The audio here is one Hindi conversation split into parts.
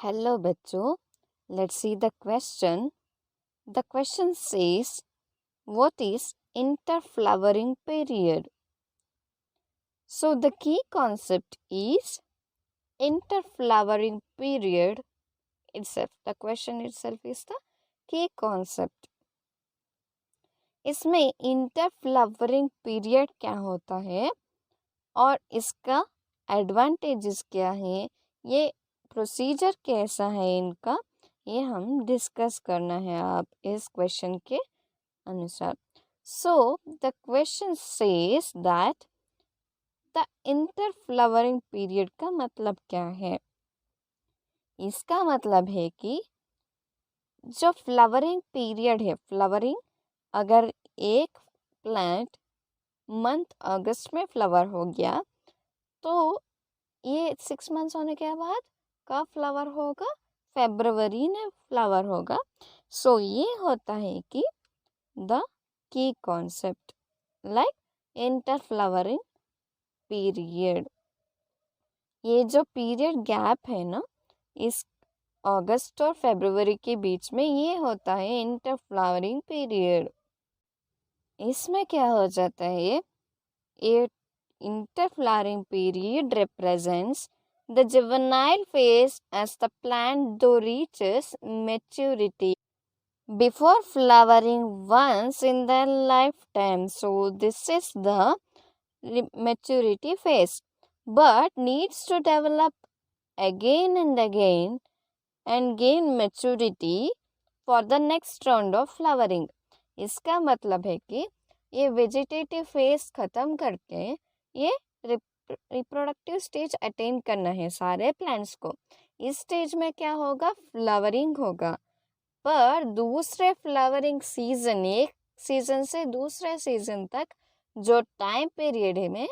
Hello बच्चों, let's see the question. The question says, what is interflowering period? So the key concept is interflowering period itself. The question itself is the key concept. इसमें इंटरफ्लावरिंग पीरियड क्या होता है और इसका एडवांटेजेस क्या है, ये प्रोसीजर कैसा है इनका, ये हम डिस्कस करना है आप इस क्वेश्चन के अनुसार. So the question says that the interflowering period का मतलब क्या है. इसका मतलब है कि जो फ्लावरिंग पीरियड है, फ्लावरिंग अगर एक प्लांट मंथ अगस्त में फ्लावर हो गया तो ये 6 मंथ्स होने के बाद कब फ्लावर होगा, फरवरी में फ्लावर होगा. सो ये होता है कि the key concept like इंटरफ्लावरिंग period. ये जो पीरियड गैप है ना, इस अगस्त और फरवरी के बीच में, ये होता है इंटरफ्लावरिंग पीरियड. इसमें क्या हो जाता है, ये interflowering period represents the juvenile phase as the plant though reaches maturity before flowering once in their lifetime. So this is the maturity phase, but needs to develop again and gain maturity for the next round of flowering. इसका मतलब है कि ये वेजिटेटिव फेज ख़त्म करके ये रिप्रोडक्टिव स्टेज अटेन करना है सारे प्लांट्स को. इस स्टेज में क्या होगा, फ्लावरिंग होगा. पर दूसरे फ्लावरिंग सीजन, एक सीजन से दूसरे सीजन तक जो टाइम पीरियड है में,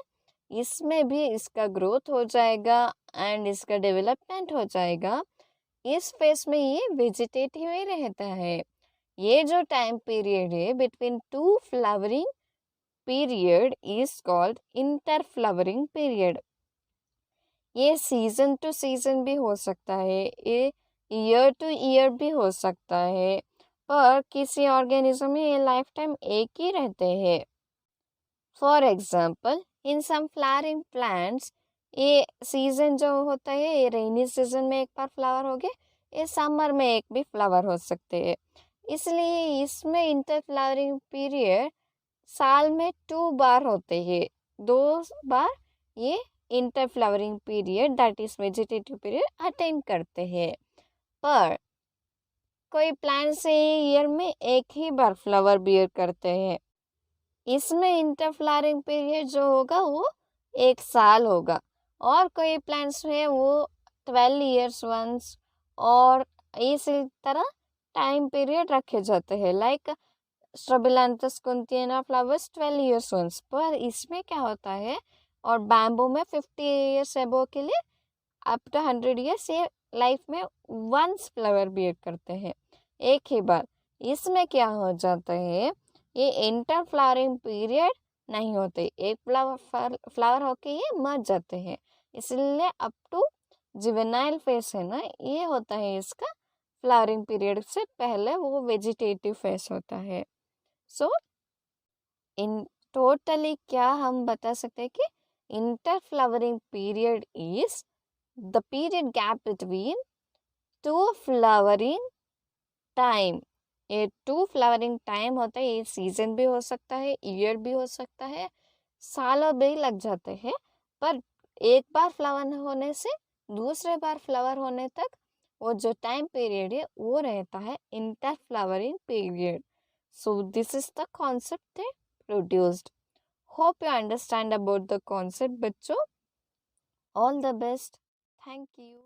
इसमें भी इसका ग्रोथ हो जाएगा एंड इसका डेवलपमेंट हो जाएगा. इस फेज में ये वेजिटेटिव ही रहता है. ये जो टाइम पीरियड है between two flowering period is called interflowering period. ये सीजन टू सीजन भी हो सकता है, ये ईयर टू ईयर भी हो सकता है, पर किसी ऑर्गेनिज्म में ये लाइफ टाइम एक ही रहते हैं. For example in some flowering plants, ये सीजन जो होता है, ये रेनी सीजन में एक बार फ्लावर हो गए, ये समर में एक भी फ्लावर हो सकते हैं. इसलिए इसमें इंटरफ्लावरिंग पीरियड साल में 2 बार होते हैं. 2 बार ये interflowering period that is vegetative period attend करते हैं. पर कोई प्लांट से ईयर में एक ही बार फ्लावर बियर करते हैं. इसमें इंटरफ्लावरिंग पीरियड जो होगा वो 1 साल होगा. और कोई प्लांट्स है वो 12 ईयर्स वंस, और इसी तरह टाइम पीरियड रखे जाते हैं. Like Strobilanthes kunthiana flowers 12 years once. पर इसमें क्या होता है, और बैम्बू में 50 ईयर्स एबो के लिए अप टू 100 ईयर्स ये लाइफ में वंस फ्लावर बियर करते हैं, एक ही बार. इसमें क्या हो जाता है, ये इंटरफ्लावरिंग पीरियड नहीं होते, एक फ्लावर होके ये मर जाते हैं. इसलिए अप टू जुवेनाइल फेस है ना, ये होता है इसका फ्लावरिंग पीरियड से पहले वो वेजिटेटिव फेस होता है. सो इन टोटली क्या हम बता सकते हैं कि interflowering period is the period gap between two flowering time. ये 2 फ्लावरिंग टाइम होता है, ये सीजन भी हो सकता है, ईयर भी हो सकता है, सालों भी लग जाते हैं. पर एक बार फ्लावर होने से दूसरे बार फ्लावर होने तक वो जो टाइम पीरियड है वो रहता है interflowering period. So this is the concept they produced. Hope you understand about the concept बच्चों. All the best. Thank you.